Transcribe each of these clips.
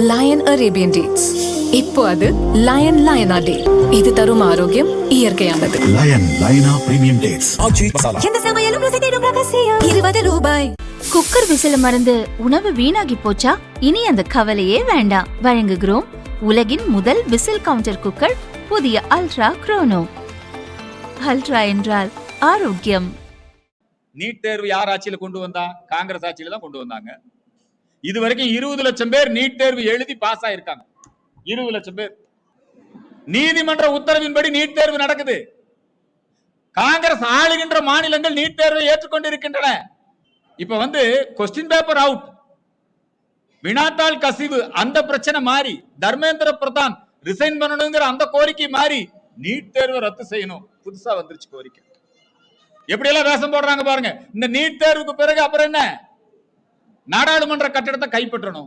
Line Arabian dates. இப்போ அது line லயனா டே. இது தரும் ஆரோக்கியம் இயற்கையானது. லயன் லயனா பிரீமியம் டேட்ஸ். எந்த சமையலும் ருசி தேடும் ரகசியம். 20 ரூபாய். குக்கர் விசில மறந்து உணவு வீணாகி போச்சா? இனி அந்த கவலையே வேண்டாம். வழங்குகிறோம் உலகின் முதல் விசில் கவுண்டர் குக்கர், புதிய அல்ட்ரா குரோனோ. அல்ட்ரா என்றால் ஆரோக்கியம். நீட் தேர்வு யார் ஆட்சியில கொண்டு வந்தா? காங்கிரஸ் ஆட்சியில தான் கொண்டு வந்தாங்க. இதுவரைக்கும் 20 லட்சம் பேர் நீட் தேர்வு எழுதி பாஸ் ஆயிருக்காங்க. 20 லட்சம் பேர். நீதிமன்ற உத்தரவின்படி நீட் தேர்வு நடக்குது. காங்கிரஸ் ஆளுகின்ற மாநிலங்கள் நீட் தேர்வை ஏற்றுக்கொண்டிருக்கின்றன. இப்ப கொஸ்டின் பேப்பர் அவுட், வினாத்தாள் கசிவு, அந்த பிரச்சனை மாறி, தர்மேந்திர பிரதான் ரிசைன் பண்ணணுங்கிற அந்த கோரிக்கை மாறி நீட் தேர்வை ரத்து செய்யணும் புதுசா வந்துருச்சு கோரிக்கை. எப்படி எல்லாம் வேஷம் போடுறாங்க பாருங்க. இந்த நீட் தேர்வுக்கு பிறகு அப்புறம் என்ன? நாடாளுமன்ற கட்டடத்தை கைப்பற்றணும்.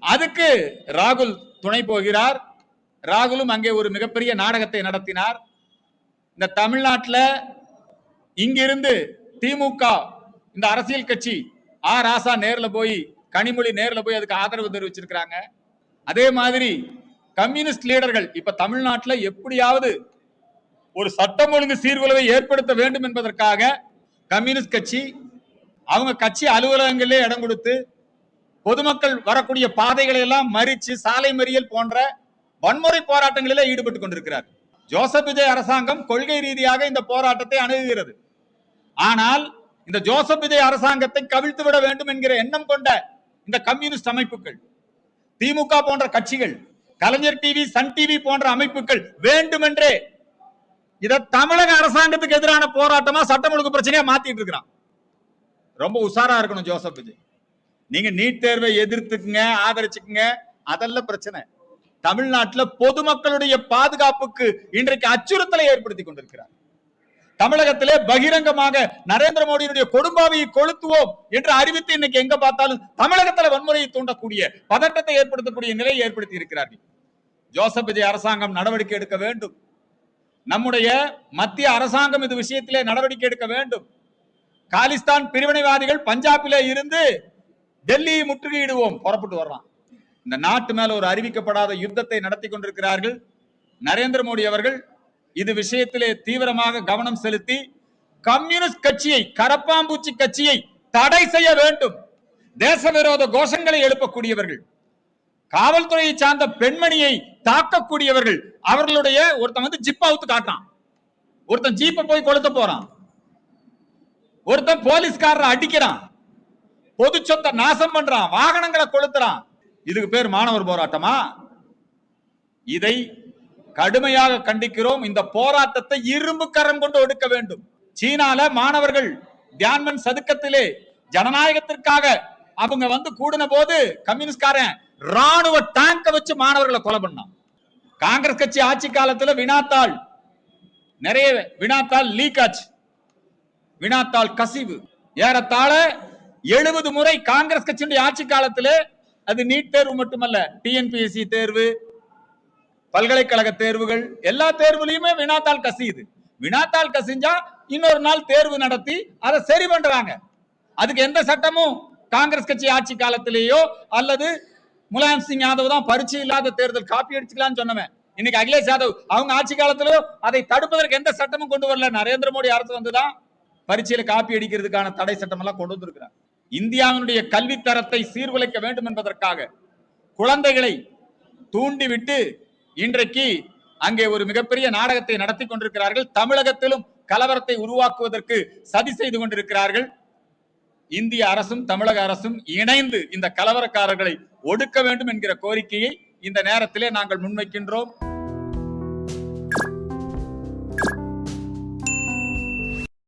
அதுக்கு ராகுல் துணை போகிறார். ராகுலும் அங்கே ஒரு மிகப்பெரிய நாடகத்தை நடத்தினார். இந்த தமிழ்நாட்டில் இங்கிருந்து திமுக இந்த அரசியல் கட்சி ராசா நேர்ல போய், கனிமொழி நேர்ல போய் அதுக்கு ஆதரவு தெரிவிச்சிருக்கிறாங்க. அதே மாதிரி கம்யூனிஸ்ட் லீடர்கள் இப்ப தமிழ்நாட்டில் எப்படியாவது ஒரு சட்டம் ஒழுங்கு சீர்குலைவை ஏற்படுத்த வேண்டும் என்பதற்காக கம்யூனிஸ்ட் கட்சி அவங்க கட்சி அலுவலகங்களிலே இடம் கொடுத்து பொதுமக்கள் வரக்கூடிய பாதைகளை எல்லாம் மறிச்சு சாலை மறியல் போன்ற வன்முறை போராட்டங்களிலே ஈடுபட்டு கொண்டிருக்கிறார். ஜோசப் விஜய் அரசாங்கம் கொள்கை ரீதியாக இந்த போராட்டத்தை அணுகுகிறது. ஆனால் இந்த ஜோசப் விஜய் அரசாங்கத்தை கவிழ்த்து விட வேண்டும் என்கிற எண்ணம் கொண்ட இந்த கம்யூனிஸ்ட் அமைப்புகள், திமுக போன்ற கட்சிகள், கலைஞர் டிவி, சன் டிவி போன்ற அமைப்புகள் வேண்டுமென்றே இத தமிழக அரசாங்கத்துக்கு எதிரான போராட்டமா சட்டம் ஒழுங்கு பிரச்சனையா மாத்திட்டு இருக்கிறான். ரொம்ப உஷாரா இருக்கணும் ஜோசப் விஜய். நீங்க நீட் தேர்வை எதிர்த்துக்குங்க, ஆதரிச்சுக்குங்க, அதெல்லாம் பிரச்சனை. தமிழ்நாட்டில் பொதுமக்களுடைய பாதுகாப்புக்கு இன்றைக்கு அச்சுறுத்தலை ஏற்படுத்தி கொண்டிருக்கிறார். தமிழகத்திலே பகிரங்கமாக நரேந்திர மோடியினுடைய கொடும்பாவையை கொளுத்துவோம் என்று அறிவித்து இன்னைக்கு எங்க பார்த்தாலும் தமிழகத்தில் வன்முறையை தூண்டக்கூடிய, பதட்டத்தை ஏற்படுத்தக்கூடிய நிலையை ஏற்படுத்தி இருக்கிறார்கள். ஜோசப் விஜய் அரசாங்கம் நடவடிக்கை எடுக்க வேண்டும். நம்முடைய மத்திய அரசாங்கம் இது விஷயத்திலே நடவடிக்கை எடுக்க வேண்டும். காலிஸ்தான் பிரிவினைவாதிகள் பஞ்சாபிலே இருந்து டெல்லியை முற்றுகையிடுவோம் புறப்பட்டு வர்றான். இந்த நாட்டு மேல ஒரு அறிவிக்கப்படாத யுத்தத்தை நடத்தி கொண்டிருக்கிறார்கள். நரேந்திர மோடி அவர்கள் இது விஷயத்திலே தீவிரமாக கவனம் செலுத்தி கம்யூனிஸ்ட் கட்சியை, கரப்பாம்பூச்சி கட்சியை தடை செய்ய வேண்டும். தேச விரோத கோஷங்களை எழுப்பக்கூடியவர்கள், காவல்துறையை சார்ந்த பெண்மணியை தாக்கக்கூடியவர்கள், அவர்களுடைய ஒருத்தன் ஜிப் அவுத்து காட்டான், ஒருத்தன் ஜீப்பை போய் கொளுத்த போறான், ஒருத்தன் போலீஸ்காரரை அடிக்கிறான், பொது சொத்தை நாசம் பண்றான், வாகனங்களை கொளுத்துறான். இதுக்கு பேர் மாணவர் போராட்டமா? இதை கடுமையாக கண்டிக்கிறோம். இந்த போராட்டத்தை இரும்பு கரம் கொண்டு ஒடுக்க வேண்டும். சீனால மாணவர்கள் தியான்மன் சதுக்கத்திலே ஜனநாயகத்திற்காக அவங்க கூடின போது கம்யூனிஸ்ட்காரன் ராணுவ டேங்க வச்சு மாணவர்களை கொலை பண்ணான். காங்கிரஸ் கட்சி ஆட்சி காலத்துல வினாத்தாள் நிறைய வினாத்தாள் லீக் ஆச்சு, வினாத்தாள் கசிவு ஏறத்தாழ 70 முறை காங்கிரஸ் கட்சியுடைய ஆட்சி காலத்திலே. அது நீட் தேர்வு மட்டுமல்ல, டிஎன்பிஎஸ்சி தேர்வு, பல்கலைக்கழக தேர்வுகள், எல்லா தேர்வுலையுமே வினாத்தாள் கசியுது. வினாத்தாள் கசிஞ்சா இன்னொரு நாள் தேர்வு நடத்தி அதை சரி பண்றாங்க. அதுக்கு எந்த சட்டமும் காங்கிரஸ் கட்சி ஆட்சி காலத்திலேயோ அல்லது முலாயம் சிங் யாதவ் தான் பரீட்சை இல்லாத தேர்தல் காப்பி அடிச்சுக்கலாம்னு சொன்னவன். இன்னைக்கு அகிலேஷ் யாதவ் அவங்க ஆட்சி காலத்திலோ அதை தடுப்பதற்கு எந்த சட்டமும் கொண்டு வரல. நரேந்திர மோடி அரசு வந்துதான் பரீட்சையில காப்பி அடிக்கிறதுக்கான தடை சட்டம் எல்லாம் கொண்டு வந்திருக்கிறார். இந்தியாவினுடைய கல்வி தரத்தை சீர்குலைக்க வேண்டும் என்பதற்காக குழந்தைகளை தூண்டிவிட்டு இன்றைக்கு அங்கே ஒரு மிகப்பெரிய நாடகத்தை நடத்தி கொண்டிருக்கிறார்கள். தமிழகத்திலும் கலவரத்தை உருவாக்குவதற்கு சதி செய்து கொண்டிருக்கிறார்கள். இந்திய அரசும் தமிழக அரசும் இணைந்து இந்த கலவரக்காரர்களை ஒடுக்க வேண்டும் என்கிற கோரிக்கையை இந்த நேரத்திலே நாங்கள் முன்வைக்கின்றோம்.